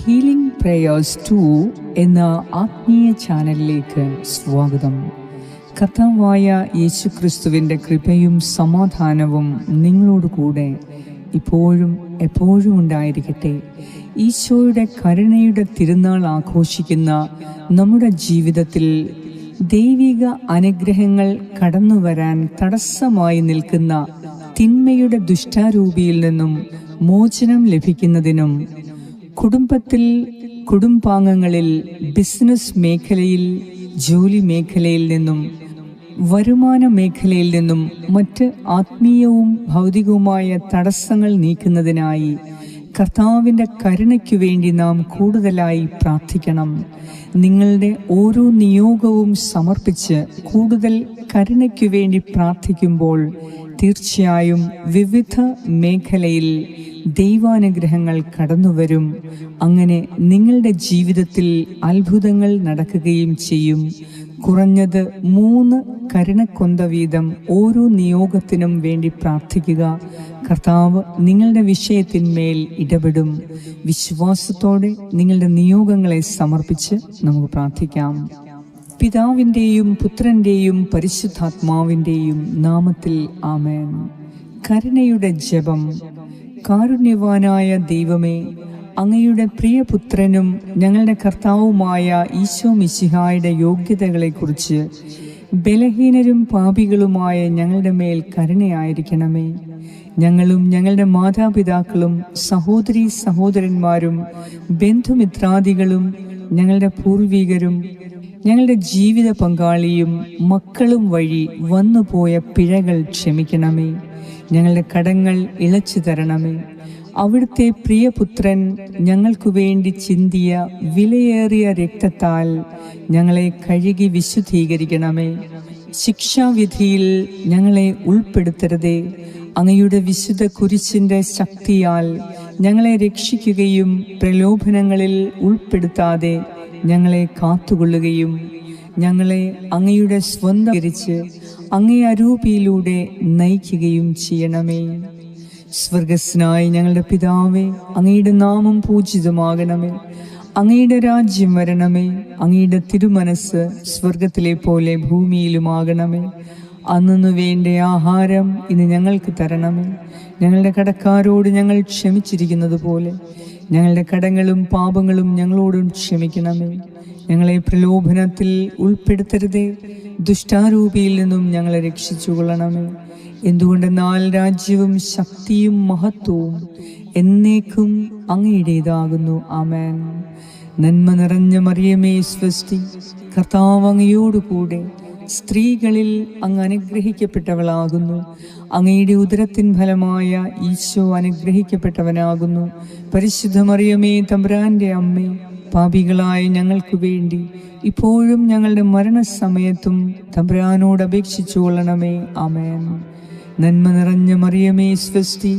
Healing prayers 2 എന്ന ആത്മീയ ചാനലിലേക്ക് സ്വാഗതം. കർത്താവായ യേശുക്രിസ്തുവിൻ്റെ കൃപയും സമാധാനവും നിങ്ങളോട് കൂടെ ഇപ്പോഴും എപ്പോഴും ഉണ്ടായിരിക്കട്ടെ. ഈശോയുടെ കരുണയുടെ തിരുനാൾ ആഘോഷിക്കുന്ന നമ്മുടെ ജീവിതത്തിൽ ദൈവിക അനുഗ്രഹങ്ങൾ കടന്നു വരാൻ തടസ്സമായി നിൽക്കുന്ന തിന്മയുടെ ദുഷ്ടാരൂപിയിൽ നിന്നും മോചനം ലഭിക്കുന്നതിനും കുടുംബത്തിൽ, കുടുംബാംഗങ്ങളിൽ, ബിസിനസ് മേഖലയിൽ, ജോലി മേഖലയിൽ നിന്നും, വരുമാന മേഖലയിൽ നിന്നും മറ്റ് ആത്മീയവും ഭൗതികവുമായ തടസ്സങ്ങൾ നീക്കുന്നതിനായി കർത്താവിൻ്റെ കരുണയ്ക്കു വേണ്ടി നാം കൂടുതലായി പ്രാർത്ഥിക്കണം. നിങ്ങളുടെ ഓരോ നിയോഗവും സമർപ്പിച്ച് കൂടുതൽ കരുണയ്ക്കു വേണ്ടി പ്രാർത്ഥിക്കുമ്പോൾ തീർച്ചയായും വിവിധ മേഖലയിൽ ദൈവാനുഗ്രഹങ്ങൾ കടന്നുവരും. അങ്ങനെ നിങ്ങളുടെ ജീവിതത്തിൽ അത്ഭുതങ്ങൾ നടക്കുകയും ചെയ്യും. കുറഞ്ഞത് 3 കരുണക്കൊന്ത വീതം ഓരോ നിയോഗത്തിനും വേണ്ടി പ്രാർത്ഥിക്കുക. കർത്താവ് നിങ്ങളുടെ വിഷയത്തിന്മേൽ ഇടപെടും. വിശ്വാസത്തോടെ നിങ്ങളുടെ നിയോഗങ്ങളെ സമർപ്പിച്ച് നമുക്ക് പ്രാർത്ഥിക്കാം. പിതാവിൻ്റെയും പുത്രൻ്റെയും പരിശുദ്ധാത്മാവിൻ്റെയും നാമത്തിൽ ആമേൻ. കരുണയുടെ ജപം. കാരുണ്യവാനായ ദൈവമേ, അങ്ങയുടെ പ്രിയപുത്രനും ഞങ്ങളുടെ കർത്താവുമായ ഈശോ മിശിഹായുടെ യോഗ്യതകളെക്കുറിച്ച് ബലഹീനരും പാപികളുമായ ഞങ്ങളുടെ മേൽ കരുണയായിരിക്കണമേ. ഞങ്ങളും ഞങ്ങളുടെ മാതാപിതാക്കളും സഹോദരീ സഹോദരന്മാരും ബന്ധുമിത്രാദികളും ഞങ്ങളുടെ പൂർവികരും ഞങ്ങളുടെ ജീവിത പങ്കാളിയും മക്കളും വഴി വന്നുപോയ പിഴകൾ ക്ഷമിക്കണമേ. ഞങ്ങളുടെ കടങ്ങൾ ഇളച്ചു തരണമേ. അവിടുത്തെ പ്രിയപുത്രൻ ഞങ്ങൾക്കു വേണ്ടി ചിന്തിയ വിലയേറിയ രക്തത്താൽ ഞങ്ങളെ കഴുകി വിശുദ്ധീകരിക്കണമേ. ശിക്ഷാവിധിയിൽ ഞങ്ങളെ ഉൾപ്പെടുത്തരുതേ. അങ്ങയുടെ വിശുദ്ധ കുരിശിൻ്റെ ശക്തിയാൽ ഞങ്ങളെ രക്ഷിക്കുകയും പ്രലോഭനങ്ങളിൽ ഉൾപ്പെടുത്താതെ ഞങ്ങളെ കാത്തുകൊള്ളുകയും ഞങ്ങളെ അങ്ങയുടെ സ്വന്തീകരിച്ച് അങ്ങേ അരൂപിയിലൂടെ നയിക്കുകയും ചെയ്യണമേ. സ്വർഗസ്നായ ഞങ്ങളുടെ പിതാവേ, അങ്ങയുടെ നാമം പൂജിതമാകണമേ. അങ്ങയുടെ രാജ്യം വരണമേ. അങ്ങയുടെ തിരുമനസ് സ്വർഗത്തിലെ പോലെ ഭൂമിയിലുമാകണമേ. അന്നു വേണ്ട ആഹാരം ഇന്ന് ഞങ്ങൾക്ക് തരണമേ. ഞങ്ങളുടെ കടക്കാരോട് ഞങ്ങൾ ക്ഷമിച്ചിരിക്കുന്നത് പോലെ ഞങ്ങളുടെ കടങ്ങളും പാപങ്ങളും ഞങ്ങളോടും ക്ഷമിക്കണമേ. ഞങ്ങളെ പ്രലോഭനത്തിൽ ഉൾപ്പെടുത്തരുതേ. ദുഷ്ടാരൂപിയിൽ നിന്നും ഞങ്ങളെ രക്ഷിച്ചുകൊള്ളണമേ. എന്തുകൊണ്ടെന്നാൽ രാജ്യവും ശക്തിയും മഹത്വവും എന്നേക്കും അങ്ങയുടേതാകുന്നു. ആമേൻ. നന്മ നിറഞ്ഞ മറിയമേ സ്വസ്തി, കർത്താവ് അങ്ങയോടുകൂടെ സ്ത്രീകളിൽ അങ്ങ് അനുഗ്രഹിക്കപ്പെട്ടവളാകുന്നു. അങ്ങയുടെ ഉദരത്തിൻ ഫലമായ ഈശോ അനുഗ്രഹിക്കപ്പെട്ടവനാകുന്നു. പരിശുദ്ധ മറിയമേ, തമ്പുരാന്റെ അമ്മേ, പാപികളായ ഞങ്ങൾക്ക് വേണ്ടി ഇപ്പോഴും ഞങ്ങളുടെ മരണസമയത്തും തമ്പുരാനോട് അപേക്ഷിച്ചു കൊള്ളണമേ. ആമേൻ. നന്മ നിറഞ്ഞ മറിയമേ സ്വസ്തി,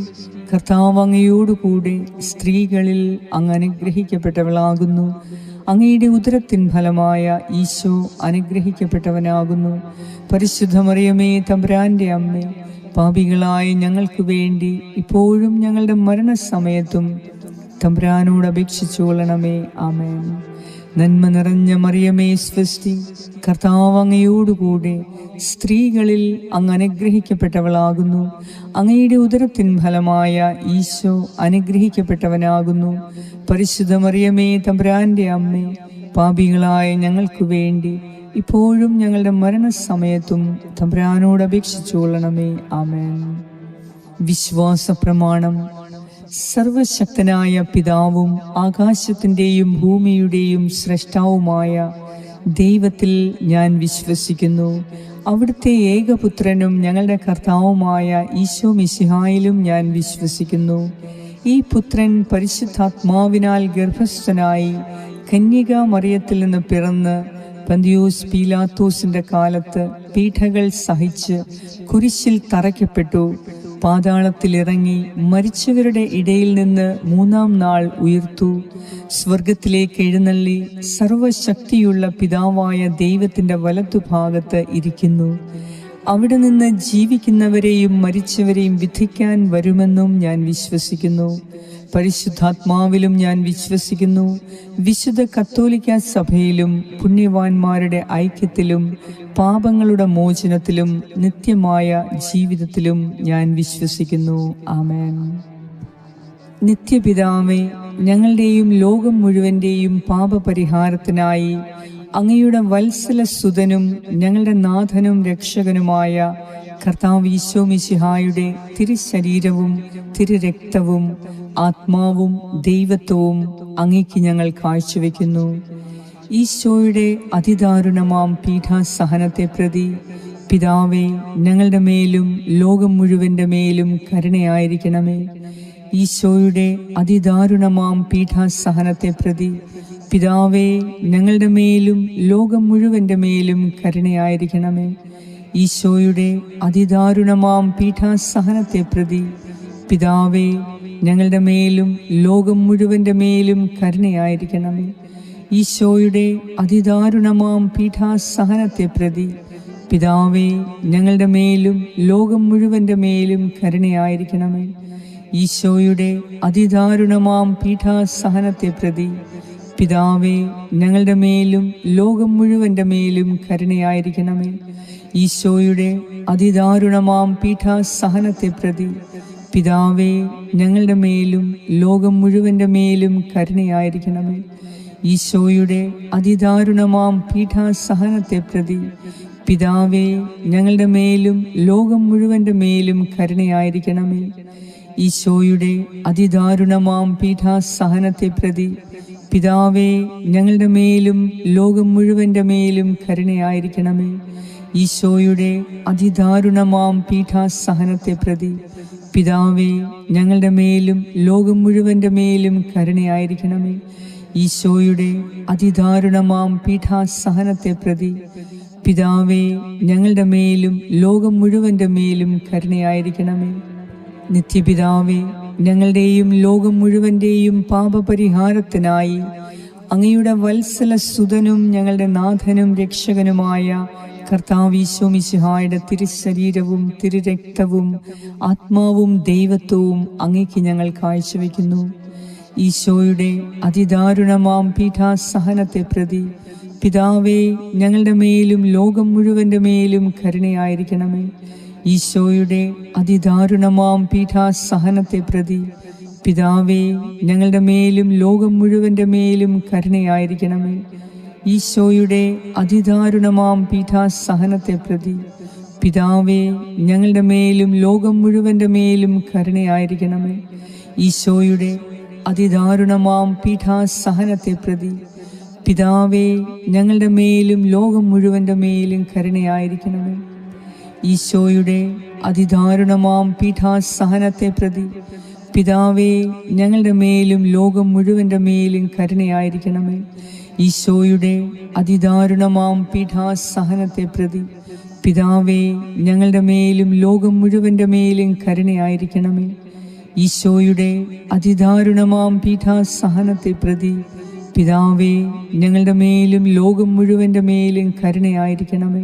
കർത്താവ് അങ്ങയോടുകൂടെ സ്ത്രീകളിൽ അങ്ങ് അനുഗ്രഹിക്കപ്പെട്ടവളാകുന്നു. അങ്ങയുടെ ഉദരത്തിൻ ഫലമായ ഈശോ അനുഗ്രഹിക്കപ്പെട്ടവനാകുന്നു. പരിശുദ്ധ മറിയമേ, തമ്പുരാന്റെ അമ്മേ, പാപികളായ ഞങ്ങൾക്ക് വേണ്ടി ഇപ്പോഴും ഞങ്ങളുടെ മരണസമയത്തും തമ്പുരാനോട് അപേക്ഷിച്ചു കൊള്ളണമേ. ആമേൻ. നന്മ നിറഞ്ഞ മറിയമേ സ്വസ്തി, കർത്താവ് അങ്ങയോടുകൂടെ സ്ത്രീകളിൽ അങ്ങ് അനുഗ്രഹിക്കപ്പെട്ടവളാകുന്നു. അങ്ങയുടെ ഉദരത്തിൻ ഫലമായ ഈശോ അനുഗ്രഹിക്കപ്പെട്ടവനാകുന്നു. പരിശുദ്ധ മറിയമേ, തമ്പുരാന്റെ അമ്മേ, പാപികളായ ഞങ്ങൾക്ക് വേണ്ടി ഇപ്പോഴും ഞങ്ങളുടെ മരണസമയത്തും തമ്പുരാനോട് അപേക്ഷിച്ചു കൊള്ളണമേ. ആമേൻ. വിശ്വാസ പ്രമാണം. സർവശക്തനായ പിതാവും ആകാശത്തിൻ്റെയും ഭൂമിയുടെയും സ്രഷ്ടാവുമായ ദൈവത്തിൽ ഞാൻ വിശ്വസിക്കുന്നു. അവിടുത്തെ ഏകപുത്രനും ഞങ്ങളുടെ കർത്താവുമായ ഈശോ മിശിഹായിലും ഞാൻ വിശ്വസിക്കുന്നു. ഈ പുത്രൻ പരിശുദ്ധാത്മാവിനാൽ ഗർഭസ്ഥനായി കന്യക മറിയത്തിൽ നിന്ന് പിറന്ന് പന്തിയോസ് പീലാത്തോസിന്റെ കാലത്ത് പീഡകൾ സഹിച്ച് കുരിശിൽ തറയ്ക്കപ്പെട്ടു. പാതാളത്തിലിറങ്ങി മരിച്ചവരുടെ ഇടയിൽ നിന്ന് 3-ാം നാൾ ഉയർത്തു. സ്വർഗത്തിലേക്ക് എഴുന്നള്ളി സർവശക്തിയുള്ള പിതാവായ ദൈവത്തിൻ്റെ വലത്തുഭാഗത്ത് ഇരിക്കുന്നു. അവിടെ നിന്ന് ജീവിക്കുന്നവരെയും മരിച്ചവരെയും വിധിക്കാൻ വരുമെന്നും ഞാൻ വിശ്വസിക്കുന്നു. പരിശുദ്ധാത്മാവിലും ഞാൻ വിശ്വസിക്കുന്നു. വിശുദ്ധ കത്തോലിക്ക സഭയിലും പുണ്യവാന്മാരുടെ ഐക്യത്തിലും പാപങ്ങളുടെ മോചനത്തിലും നിത്യമായ ജീവിതത്തിലും ഞാൻ വിശ്വസിക്കുന്നു. ആമേൻ. നിത്യപിതാവേ, ഞങ്ങളുടെയും ലോകം മുഴുവൻ്റെയും പാപപരിഹാരത്തിനായി അങ്ങയുടെ വത്സലസുതനും ഞങ്ങളുടെ നാഥനും രക്ഷകനുമായ കർത്താവ് ഈശോ മിശിഹായുടെ തിരുശരീരവും തിരുരക്തവും ആത്മാവും ദൈവത്വവും അങ്ങേക്ക് ഞങ്ങൾ കാഴ്ചവെക്കുന്നു. ഈശോയുടെ അതിദാരുണമാം പീഠാസഹനത്തെ പ്രതി പിതാവേ, ഞങ്ങളുടെ മേലും ലോകം മുഴുവൻ്റെ മേലും കരുണയായിരിക്കണമേ. ഈശോയുടെ അതിദാരുണമാം പീഠാസഹനത്തെ പ്രതി പിതാവേ, ഞങ്ങളുടെ മേലും ലോകം മുഴുവൻ്റെ മേലും കരുണയായിരിക്കണമേ. ഈശോയുടെ അതിദാരുണമാം പീഠാസഹനത്തെ പ്രതി പിതാവേ, ഞങ്ങളുടെ മേലും ലോകം മുഴുവൻ്റെ മേലും കരുണയായിരിക്കണമേ. ഈശോയുടെ അതിദാരുണമാം പീഠാസഹനത്തെ പ്രതി പിതാവേ, ഞങ്ങളുടെ മേലും ലോകം മുഴുവൻ്റെ മേലും കരുണയായിരിക്കണമേ. ഈശോയുടെ അതിദാരുണമാം പീഠാസഹനത്തെ പ്രതി പിതാവേ, ഞങ്ങളുടെ മേലും ലോകം മുഴുവൻ്റെ മേലും കരുണയായിരിക്കണമേ. ഈശോയുടെ അതിദാരുണമാം പീഠാസഹനത്തെ പ്രതി പിതാവേ, ഞങ്ങളുടെ മേലും ലോകം മുഴുവൻ്റെ മേലും കരുണയായിരിക്കണമേ. ഈശോയുടെ അതിദാരുണമാം പീഠാസഹനത്തെ പ്രതി പിതാവേ, ഞങ്ങളുടെ മേലും ലോകം മുഴുവൻ്റെ മേലും കരുണയായിരിക്കണമേ. ഈശോയുടെ അതിദാരുണമാം പീഠാസഹനത്തെ പ്രതി പിതാവേ, ഞങ്ങളുടെ മേലും ലോകം മുഴുവൻ്റെ മേലും കരുണയായിരിക്കണമേ. ഈശോയുടെ അതിദാരുണമാം പീഠാസഹനത്തെ പ്രതി പിതാവേ, ഞങ്ങളുടെ മേലും ലോകം മുഴുവൻ്റെ മേലും കരുണയായിരിക്കണമേ. ഈശോയുടെ അതിദാരുണമാം പീഠാസഹനത്തെ പ്രതി പിതാവേ, ഞങ്ങളുടെ മേലും ലോകം മുഴുവൻ്റെ മേലും കരുണയായിരിക്കണമേ. നിത്യപിതാവേ, ഞങ്ങളുടെയും ലോകം മുഴുവൻ്റെയും പാപപരിഹാരത്തിനായി അങ്ങയുടെ വത്സലസുതനും ഞങ്ങളുടെ നാഥനും രക്ഷകനുമായ കർത്താവ് ഈശോ മിശിഹായുടെ തിരുശരീരവും തിരുരക്തവും ആത്മാവും ദൈവത്വവും അങ്ങേക്ക് ഞങ്ങൾ കാഴ്ചവെക്കുന്നു. ഈശോയുടെ അതിദാരുണമാം പീഠാസഹനത്തെ പ്രതി പിതാവേ, ഞങ്ങളുടെ മേലും ലോകം മുഴുവൻ്റെ മേലും കരുണയായിരിക്കണമേ. ഈശോയുടെ അതിദാരുണമാം പീഠാസഹനത്തെ പ്രതി പിതാവേ, ഞങ്ങളുടെ മേലും ലോകം മുഴുവൻ്റെ മേലും കരുണയായിരിക്കണമേ. ഈശോയുടെ അതിദാരുണമാം പീഠാസഹനത്തെ പ്രതി പിതാവേ, ഞങ്ങളുടെ മേലും ലോകം മുഴുവൻ്റെ മേലും കരുണയായിരിക്കണമേ. ഈശോയുടെ അതിദാരുണമാം പീഠാസഹനത്തെ പ്രതി പിതാവേ, ഞങ്ങളുടെ മേലും ലോകം മുഴുവൻ്റെ മേലും കരുണയായിരിക്കണമേ. ഈശോയുടെ അതിദാരുണമാം പീഠാസഹനത്തെ പ്രതി പിതാവേ, ഞങ്ങളുടെ മേലും ലോകം മുഴുവൻ്റെ മേലും കരുണയായിരിക്കണമേ. ഈശോയുടെ അതിദാരുണമാം പീഠാസഹനത്തെ പ്രതി പിതാവേ, ഞങ്ങളുടെ മേലും ലോകം മുഴുവൻ്റെ മേലും കരുണയായിരിക്കണമേ. ഈശോയുടെ അതിദാരുണമാം പീഠാസഹനത്തെ പ്രതി പിതാവേ, ഞങ്ങളുടെ മേലും ലോകം മുഴുവൻ്റെ മേലും കരുണയായിരിക്കണമേ.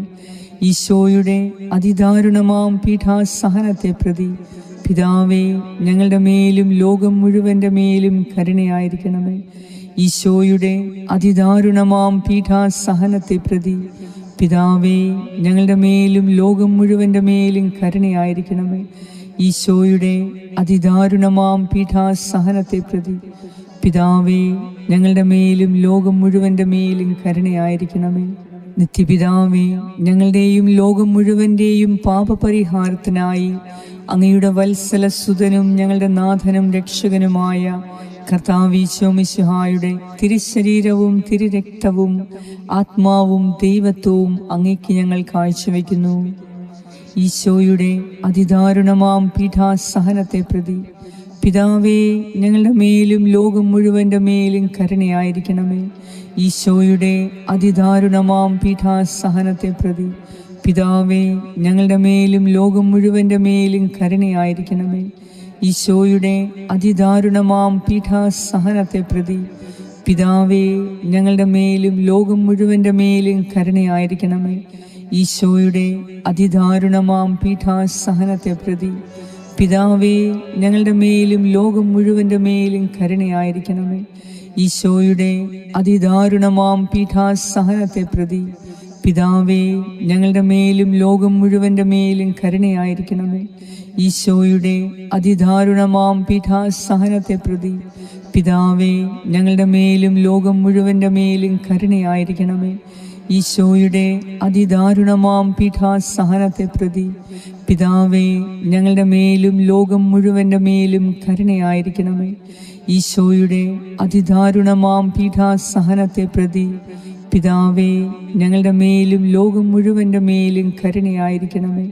ഈശോയുടെ അതിദാരുണമാം പീഠാസഹനത്തെ പ്രതി പിതാവേ, ഞങ്ങളുടെ മേലും ലോകം മുഴുവൻ്റെ മേലും കരുണയായിരിക്കണമേ. ഈശോയുടെ അതിദാരുണമാം പീഠാസഹനത്തെ പ്രതി പിതാവേ, ഞങ്ങളുടെ മേലും ലോകം മുഴുവൻ്റെ മേലും കരുണയായിരിക്കണമേ. ഈശോയുടെ അതിദാരുണമാം പീഠാസഹനത്തെ പ്രതി പിതാവേ, ഞങ്ങളുടെ മേലും ലോകം മുഴുവൻ്റെ മേലും കരുണയായിരിക്കണമേ. നിത്യപിതാവേ, ഞങ്ങളുടെയും ലോകം മുഴുവൻ്റെയും പാപപരിഹാരത്തിനായി അങ്ങയുടെ വത്സലസുതനും ഞങ്ങളുടെ നാഥനും രക്ഷകനുമായ കർത്താവ് ഈശോ മിശിഹായുടെ തിരുശരീരവും തിരുരക്തവും ആത്മാവും ദൈവത്വവും അങ്ങേക്ക് ഞങ്ങൾ കാഴ്ചവെക്കുന്നു. ഈശോയുടെ അതിദാരുണമാം പീഠാസഹനത്തെ പ്രതി പിതാവേ, ഞങ്ങളുടെ മേലും ലോകം മുഴുവൻ്റെ മേലും കരുണയായിരിക്കണമേ. ഈശോയുടെ അതിദാരുണമാം പീഠാസഹനത്തെ പ്രതി പിതാവേ, ഞങ്ങളുടെ മേലും ലോകം മുഴുവൻ്റെ മേലും കരുണയായിരിക്കണമേ. ഈശോയുടെ അതിദാരുണമാം പീഠാസഹനത്തെ പ്രതി പിതാവേ, ഞങ്ങളുടെ മേലും ലോകം മുഴുവൻ്റെ മേലും കരുണയായിരിക്കണമേ. ഈശോയുടെ അതിദാരുണമാം പീഠാസഹനത്തെ പ്രതി പിതാവേ, ഞങ്ങളുടെ മേലും ലോകം മുഴുവൻ്റെ മേലും കരുണയായിരിക്കണമേ. ഈശോയുടെ അതിദാരുണമാം പീഠാസഹനത്തെ പ്രതി പിതാവേ, ഞങ്ങളുടെ മേലും ലോകം മുഴുവൻ്റെ മേലും കരുണയായിരിക്കണമേ. ഈശോയുടെ അതിദാരുണമാം പീഠാസഹനത്തെ പ്രതി പിതാവേ, ഞങ്ങളുടെ മേലും ലോകം മുഴുവൻ്റെ മേലും കരുണയായിരിക്കണമേ. ഈശോയുടെ അതിദാരുണമാം പീഠാസഹനത്തെ പ്രതി പിതാവേ, ഞങ്ങളുടെ മേലും ലോകം മുഴുവൻ്റെ മേലും കരുണയായിരിക്കണമേ. ഈശോയുടെ അതിദാരുണമാം പീഠാസഹനത്തെ പ്രതി പിതാവേ, ഞങ്ങളുടെ മേലും ലോകം മുഴുവൻ്റെ മേലും കരുണയായിരിക്കണമേ.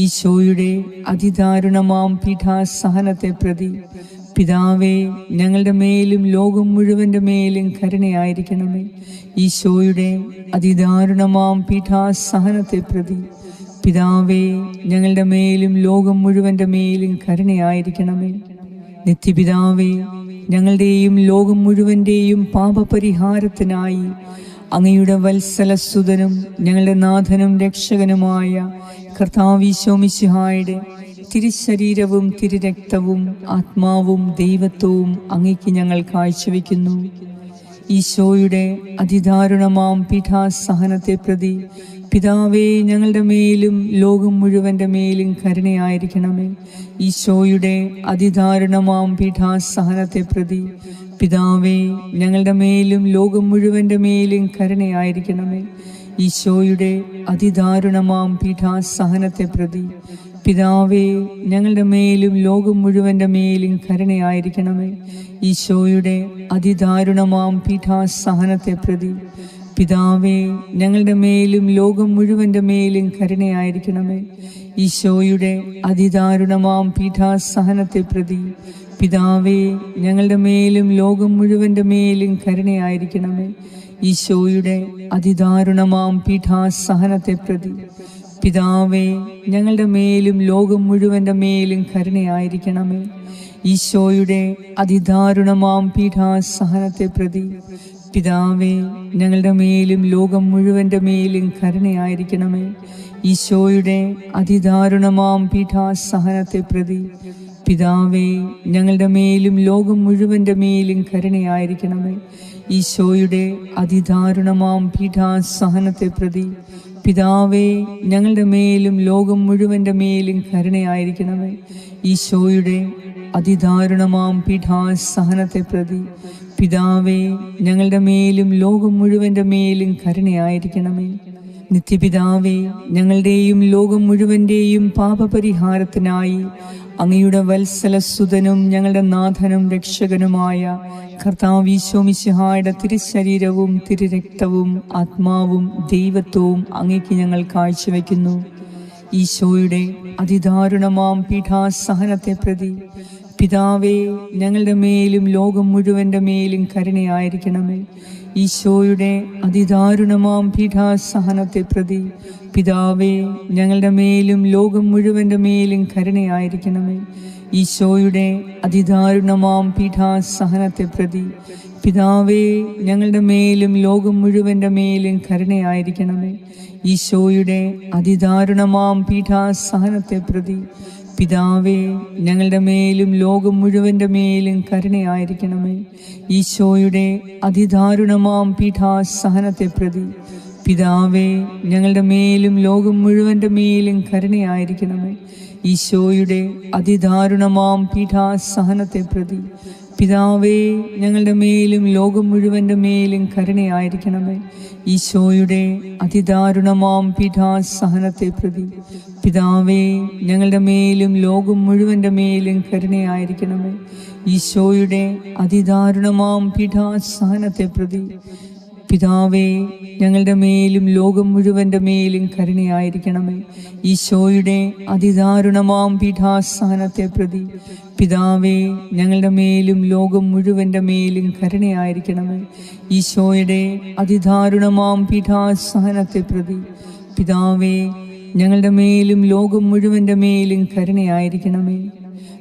ഈശോയുടെ അതിദാരുണമാം പീഠാസഹനത്തെ പ്രതി പിതാവേ, ഞങ്ങളുടെ മേലും ലോകം മുഴുവൻ്റെ മേലും കരുണയായിരിക്കണമേ. ഈശോയുടെ അതിദാരുണമാം പീഠാസഹനത്തെ പ്രതി പിതാവേ, ഞങ്ങളുടെ മേലും ലോകം മുഴുവൻ്റെ മേലും കരുണയായിരിക്കണമേ. നിത്യപിതാവേ, ഞങ്ങളുടെയും ലോകം മുഴുവൻ്റെയും പാപപരിഹാരത്തിനായി അങ്ങയുടെ വത്സലസുതനും ഞങ്ങളുടെ നാഥനും രക്ഷകനുമായ കർത്താവീശോ മിശിഹായുടെ തിരുശരീരവും തിരുരക്തവും ആത്മാവും ദൈവത്വവും അങ്ങയ്ക്ക് ഞങ്ങൾ കാഴ്ചവെക്കുന്നു. ഈശോയുടെ അതിദാരുണമാം പീഠാസഹനത്തെ പ്രതി പിതാവേ, ഞങ്ങളുടെ മേലും ലോകം മുഴുവൻ്റെ മേലും കരുണയായിരിക്കണമേ. ഈശോയുടെ അതിദാരുണമാം പീഠാസഹനത്തെ പ്രതി പിതാവേ, ഞങ്ങളുടെ മേലും ലോകം മുഴുവൻ്റെ മേലും കരുണയായിരിക്കണമേ. ഈശോയുടെ അതിദാരുണമാം പീഠാസഹനത്തെ പ്രതി പിതാവേ, ഞങ്ങളുടെ മേലും ലോകം മുഴുവൻ്റെ മേലും കരുണയായിരിക്കണമേ. ഈശോയുടെ അതിദാരുണമാം പീഠാസഹനത്തെ പ്രതി പിതാവേ, ഞങ്ങളുടെ മേലും ലോകം മുഴുവൻ്റെ മേലും കരുണയായിരിക്കണമേ. ഈശോയുടെ അതിദാരുണമാം പീഠാസഹനത്തെ പ്രതി പിതാവേ, ഞങ്ങളുടെ മേലും ലോകം മുഴുവൻ്റെ മേലും കരുണയായിരിക്കണമേ. ഈശോയുടെ അതിദാരുണമാം പീഠാസഹനത്തെ പ്രതി പിതാവേ, ഞങ്ങളുടെ മേലും ലോകം മുഴുവൻ്റെ മേലും കരുണയായിരിക്കണമേ. ഈശോയുടെ അതിദാരുണമാം പീഠാസഹനത്തെ പ്രതി പിതാവേ, ഞങ്ങളുടെ മേലും ലോകം മുഴുവൻ്റെ മേലും കരുണയായിരിക്കണമേ. ഈശോയുടെ അതിദാരുണമാം പീഠാസഹനത്തെ പ്രതി പിതാവേ, ഞങ്ങളുടെ മേലും ലോകം മുഴുവൻ്റെ മേലും കരുണയായിരിക്കണമേ. ഈശോയുടെ അതിദാരുണമാം പീഠാസഹനത്തെ പ്രതി പിതാവേ, ഞങ്ങളുടെ മേലും ലോകം മുഴുവൻ്റെ മേലും കരുണയായിരിക്കണമേ. ഈശോയുടെ അതിദാരുണമാം പീഠാസഹനത്തെ പ്രതി പിതാവേ, ഞങ്ങളുടെ മേലും ലോകം മുഴുവൻ്റെ മേലും കരുണയായിരിക്കണമേ. നിത്യപിതാവേ, ഞങ്ങളുടെയും ലോകം മുഴുവൻ്റെയും പാപപരിഹാരത്തിനായി അങ്ങയുടെ വത്സലസുതനും ഞങ്ങളുടെ നാഥനും രക്ഷകനുമായ കർത്താവീശോ മിശിഹായുടെ തിരുശരീരവും തിരുരക്തവും ആത്മാവും ദൈവത്വവും അങ്ങയ്ക്ക് ഞങ്ങൾ കാഴ്ചവെക്കുന്നു. ഈശോയുടെ അതിദാരുണമാം പീഠാസഹനത്തെ പ്രതി പിതാവേ, ഞങ്ങളുടെ മേലും ലോകം മുഴുവൻ്റെ മേലും കരുണയായിരിക്കണമേ. ഈശോയുടെ അതിദാരുണമാം പീഠാസഹനത്തെ പ്രതി പിതാവേ, ഞങ്ങളുടെ മേലും ലോകം മുഴുവൻ്റെ മേലും കരുണയായിരിക്കണമേ. ഈശോയുടെ അതിദാരുണമാം പീഠാസഹനത്തെ പ്രതി പിതാവേ, ഞങ്ങളുടെ മേലും ലോകം മുഴുവൻ്റെ മേലും കരുണയായിരിക്കണമേ. ഈശോയുടെ അതിദാരുണമാം പീഠാസഹനത്തെ പ്രതി പിതാവേ, ഞങ്ങളുടെ മേലും ലോകം മുഴുവൻ്റെ മേലും കരുണയായിരിക്കണമേ. ഈശോയുടെ അതിദാരുണമാം പീഠാസഹനത്തെ പ്രതി പിതാവേ, ഞങ്ങളുടെ മേലും ലോകം മുഴുവൻ്റെ മേലും കരുണയായിരിക്കണമേ. ഈശോയുടെ അതിദാരുണമാം പീഠാസഹനത്തെ പ്രതി പിതാവേ, ഞങ്ങളുടെ മേലും ലോകം മുഴുവൻ്റെ മേലും കരുണയായിരിക്കണമേ. ഈശോയുടെ അതിദാരുണമാം പീഠാസഹനത്തെ പ്രതി പിതാവേ, ഞങ്ങളുടെ മേലും ലോകം മുഴുവൻ്റെ മേലും കരുണയായിരിക്കണമേ. ഈശോയുടെ അതിദാരുണമാം പീഠാസഹനത്തെ പ്രതി പിതാവേ, ഞങ്ങളുടെ മേലും ലോകം മുഴുവൻ്റെ മേലും കരുണയായിരിക്കണമേ. ഈശോയുടെ അതിദാരുണമാം പീഠാസഹനത്തെ പ്രതി പിതാവേ, ഞങ്ങളുടെ മേലും ലോകം മുഴുവൻ്റെ മേലും കരുണയായിരിക്കണമേ. ഈശോയുടെ അതിദാരുണമാം പീഠാസഹനത്തെ പ്രതി പിതാവേ, ഞങ്ങളുടെ മേലും ലോകം മുഴുവൻ്റെ മേലും കരുണയായിരിക്കണമേ.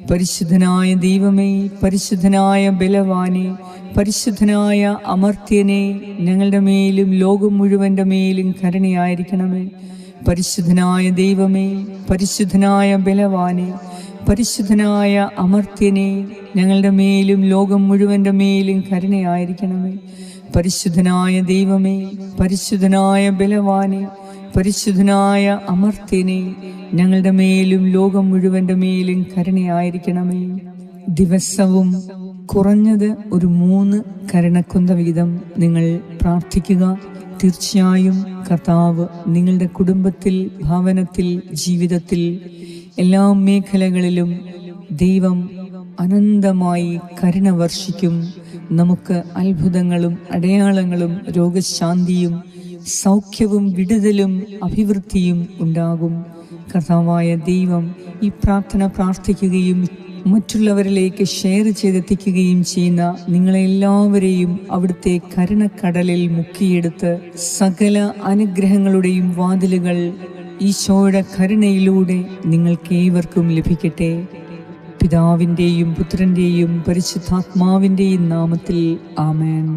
പരിശുദ്ധനായ ദൈവമേ, പരിശുദ്ധനായ ബലവാനെ, പരിശുദ്ധനായ അമർത്യനെ, ഞങ്ങളുടെ മേലും ലോകം മുഴുവൻ്റെ മേലും കരുണയായിരിക്കണമേ. പരിശുദ്ധനായ ദൈവമേ, പരിശുദ്ധനായ ബലവാനെ, പരിശുദ്ധനായ അമർത്യനെ, ഞങ്ങളുടെ മേലും ലോകം മുഴുവൻ്റെ മേലും കരുണയായിരിക്കണമേ. പരിശുദ്ധനായ ദൈവമേ, പരിശുദ്ധനായ ബലവാനെ, പരിശുദ്ധനായ അമർത്യനെ, ഞങ്ങളുടെ മേലും ലോകം മുഴുവൻ്റെ മേലും കരുണയായിരിക്കണമേ. ദിവസവും കുറഞ്ഞത് ഒരു 3 കരുണക്കൊന്ത വീതം നിങ്ങൾ പ്രാർത്ഥിക്കുക. തീർച്ചയായും കർത്താവ് നിങ്ങളുടെ കുടുംബത്തിൽ, ഭവനത്തിൽ, ജീവിതത്തിൽ, എല്ലാ മേഖലകളിലും ദൈവം അനന്തമായി കരുണ വർഷിക്കും. നമുക്ക് അത്ഭുതങ്ങളും അടയാളങ്ങളും രോഗശാന്തിയും സൗഖ്യവും വിടുതലും അഭിവൃദ്ധിയും ഉണ്ടാകും. കർത്താവായ ദൈവം ഈ പ്രാർത്ഥന പ്രാർത്ഥിക്കുകയും മറ്റുള്ളവരിലേക്ക് ഷെയർ ചെയ്തെത്തിക്കുകയും ചെയ്യുന്ന നിങ്ങളെല്ലാവരെയും അവിടുത്തെ കരുണക്കടലിൽ മുക്കിയെടുത്ത് സകല അനുഗ്രഹങ്ങളുടെയും വാതിലുകൾ ഈശോയുടെ കരുണയിലൂടെ നിങ്ങൾക്കേവർക്കും ലഭിക്കട്ടെ. പിതാവിൻ്റെയും പുത്രൻ്റെയും പരിശുദ്ധാത്മാവിൻ്റെയും നാമത്തിൽ ആമേൻ.